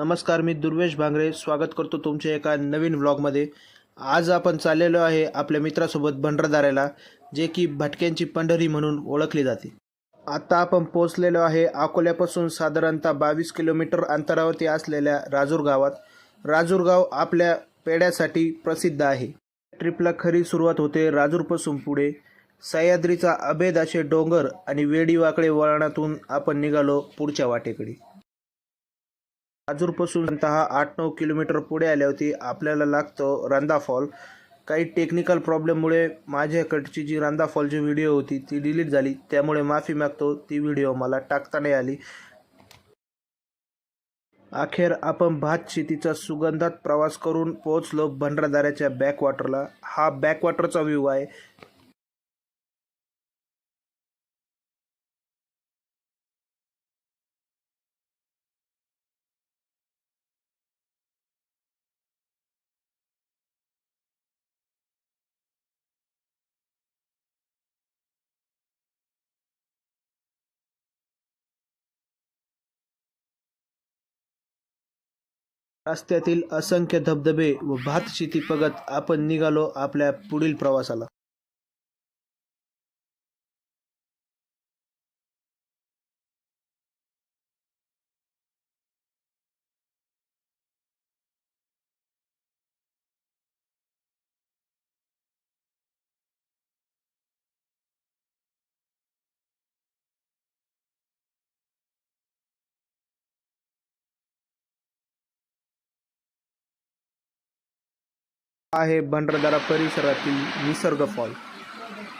नमस्कार, मी दुर्वेश भांगरे स्वागत करतो तुमच्या एका नवीन व्लॉगमध्ये। आज आपण चाललेलो आहे आपल्या मित्रासोबत भंडारदऱ्याला, जे की भटक्यांची पंढरी म्हणून ओळखली जाते। आता आपण पोहोचलेलो आहे अकोल्यापासून साधारणतः 22 किलोमीटर अंतरावरती असलेल्या राजूर गावात। राजूर गाव आपल्या पेड्यासाठी प्रसिद्ध आहे। ट्रिपला खरी सुरुवात होते राजूरपासून पुढे। सह्याद्रीचा अभेद असे डोंगर आणि वेडीवाकडे वळणातून आपण निघालो पुढच्या वाटेकडे। राजूरपासून 8-9 किलोमीटर पुढे आल्यावरती आपल्याला लागतो रंधा फॉल। काही टेक्निकल प्रॉब्लेममुळे माझ्याकडची जी रंधा फॉलची व्हिडिओ होती ती डिलीट झाली, त्यामुळे माफी मागतो, ती व्हिडिओ मला टाकता नाही आली। अखेर आपण भात शेतीचा सुगंधात प्रवास करून पोहोचलो भंडारदऱ्याच्या बॅकवॉटरला। हा बॅकवॉटरचा व्ह्यू आहे। रस्त्यातील असंख्य धबधबे व भात शेती बघत आपण निघालो आपल्या पुढील प्रवासाला। आहे भंडारदरा परिसरातील निसर्ग फॉल।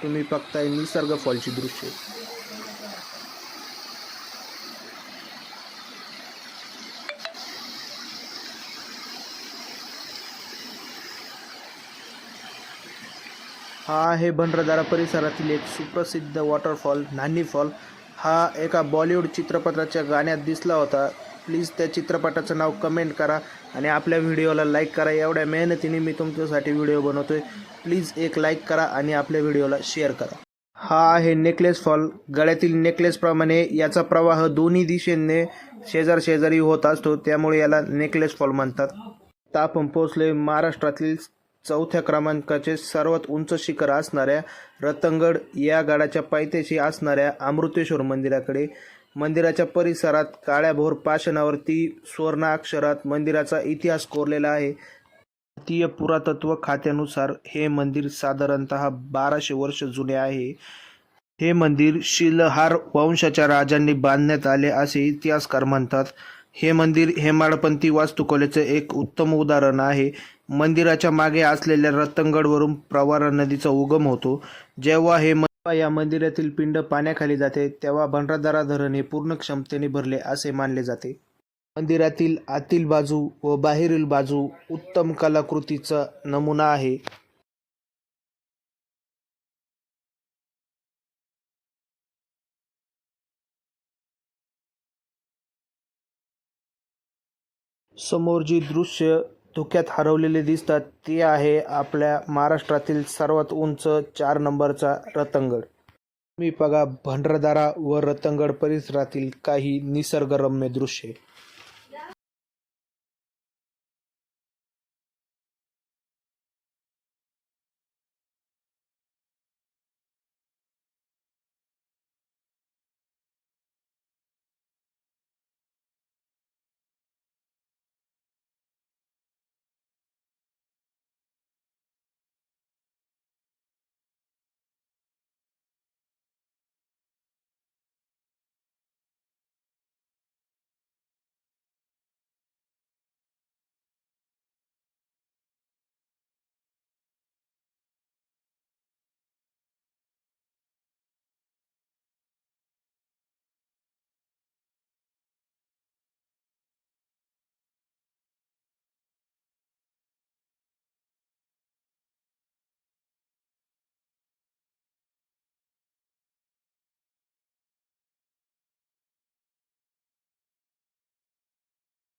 तुम्ही बघताय निसर्ग फॉलची दृश्य। हा आहे भंडारदरा परिसरातील एक सुप्रसिद्ध वॉटरफॉल नानी फॉल। हा एका बॉलिवूड चित्रपटाच्या गाण्यात दिसला होता। प्लीज त्या चित्रपटाचं नाव कमेंट करा आणि आपल्या व्हिडिओला लाईक करा। एवढ्या मेहनतीने मी तुमच्यासाठी व्हिडिओ बनवतोय। प्लीज एक लाईक करा आणि आपल्या व्हिडिओला शेअर करा। हा आहे नेकलेस फॉल। गळ्यातील नेकलेसप्रमाणे याचा प्रवाह दोन्ही दिशेने शेजारी होत असतो, त्यामुळे याला नेकलेस फॉल म्हणतात। आता आपण पोहोचलोय महाराष्ट्रातील 4थ्या क्रमांकाचे सर्वात उंच शिखर असणाऱ्या रतनगड या गडाच्या पायथ्याशी असणाऱ्या अमृतेश्वर मंदिराकडे। मंदिराच्या परिसरात काळ्याभोर पाषाणावरती स्वर्ण अक्षरात मंदिराचा इतिहास कोरलेला आहे। भारतीय पुरातत्व खात्यानुसार हे मंदिर साधारणतः 1200 वर्ष जुने आहे। हे मंदिर शिलहार वंशाच्या राजांनी बांधण्यात आले असे इतिहासकार म्हणतात। हे मंदिर हेमाडपंथी वास्तुकलेचे एक उत्तम उदाहरण आहे। मंदिराच्या मागे असलेल्या रतनगडवरून प्रवरा नदीचा उगम होतो। जेव्हा या मंदिरातील पिंड पाण्याखाली जाते तेव्हा भंडारदरा धरण हे पूर्ण क्षमतेने भरले असे मानले जाते। मंदिरातील आतील बाजू व बाहेरील बाजू उत्तम कलाकृतीचा नमुना आहे। समोर जी दृश्य धुक्यात हरवलेले दिसतात ते आहे आपल्या महाराष्ट्रातील सर्वात उंच 4 नंबरचा रतनगड। तुम्ही बघा भंडारदरा व रतनगड परिसरातील काही निसर्गरम्य दृश्ये।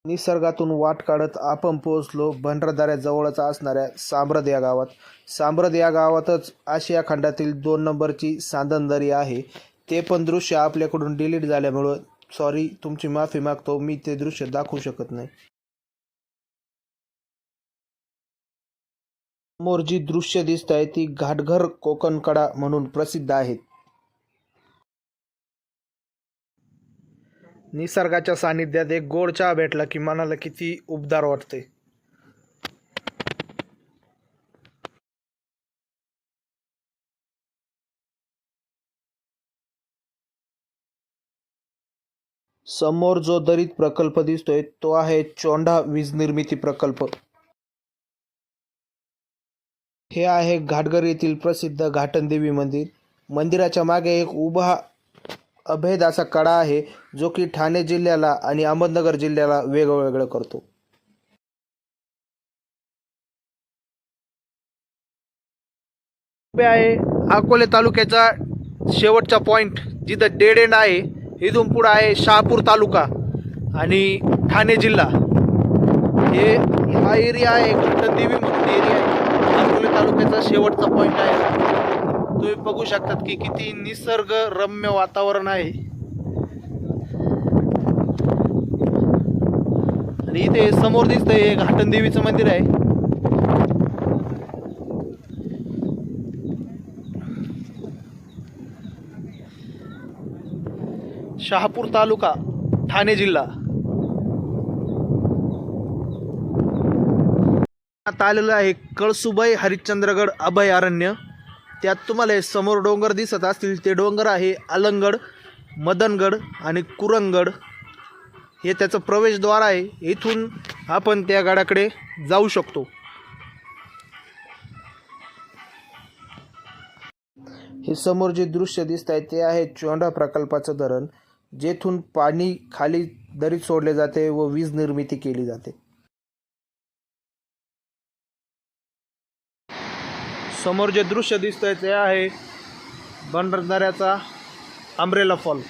निसर्गातून वाट काढत आपण पोहोचलो भंडारदऱ्याजवळच असणाऱ्या सांब्रद या गावात। सांब्रद या गावातच आशिया खंडातील 2 नंबरची सांदन दरी आहे। ते पण दृश्य आपल्याकडून डिलीट झाल्यामुळं सॉरी, तुमची माफी मागतो, मी ते दृश्य दाखवू शकत नाही. समोर जी दृश्य दिसत आहे ती घाटघर कोकणकडा म्हणून प्रसिद्ध आहेत. निसर्गाच्या सानिध्यात एक गोड चहा भेटला की मनाला किती उबदार वाटते. समोर जो दरीत प्रकल्प दिसतोय तो आहे चोंडा वीज निर्मिती प्रकल्प. हे आहे घाटघर येथील प्रसिद्ध घाटनदेवी मंदिर. मंदिराच्या मागे एक उभा अभेद असा कडा आहे जो की ठाणे जिल्ह्याला आणि अहमदनगर जिल्ह्याला वेगळं करतो. उभे आहे अकोले तालुक्याचा शेवटचा पॉइंट जिथं डेड एंड आहे. इथून पुढे आहे शहापूर तालुका आणि ठाणे जिल्हा. हा एरिया आहे घाटनदेवी म्हणून एरिया आहे. अकोले तालुक्याचा शेवटचा पॉइंट आहे. तुम्ही बघू शकतात की किती निसर्ग रम्य वातावरण आहे. आणि इथे समोर दिसतंय हे घाटनदेवीचं मंदिर आहे. शहापूर तालुका, ठाणे जिल्हा. आता आलेलं आहे कळसुबाई हरिश्चंद्रगड अभयारण्य. त्यात तुम्हाला हे समोर डोंगर दिसत असतील ते डोंगर आहे अलंगड, मदनगड आणि कुरंगड. हे त्याचं प्रवेशद्वार आहे. इथून आपण त्या गडाकडे जाऊ शकतो. हे समोर जे दृश्य दिसत आहे ते आहे चोंडा प्रकल्पाचं धरण, जेथून पाणी खाली दरीत सोडले जाते व वीज निर्मिती केली जाते. समोर जे दृश्य दिसतंय ते आहे भंडारदऱ्याचा अंब्रेला फॉल.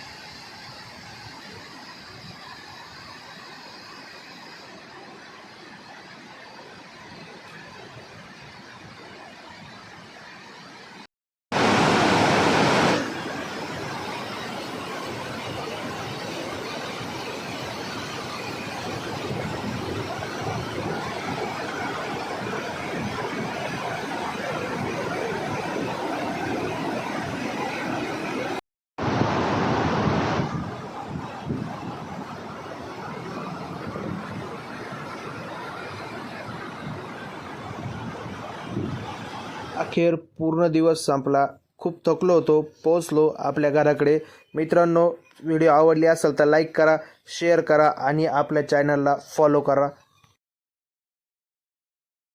अखेर पूर्ण दिवस संपला. खूप थकलो होतो. पोहोचलो आपल्या घराकडे. मित्रांनो, व्हिडिओ आवडली असेल तर लाईक करा, शेअर करा आणि आपल्या चॅनलला फॉलो करा.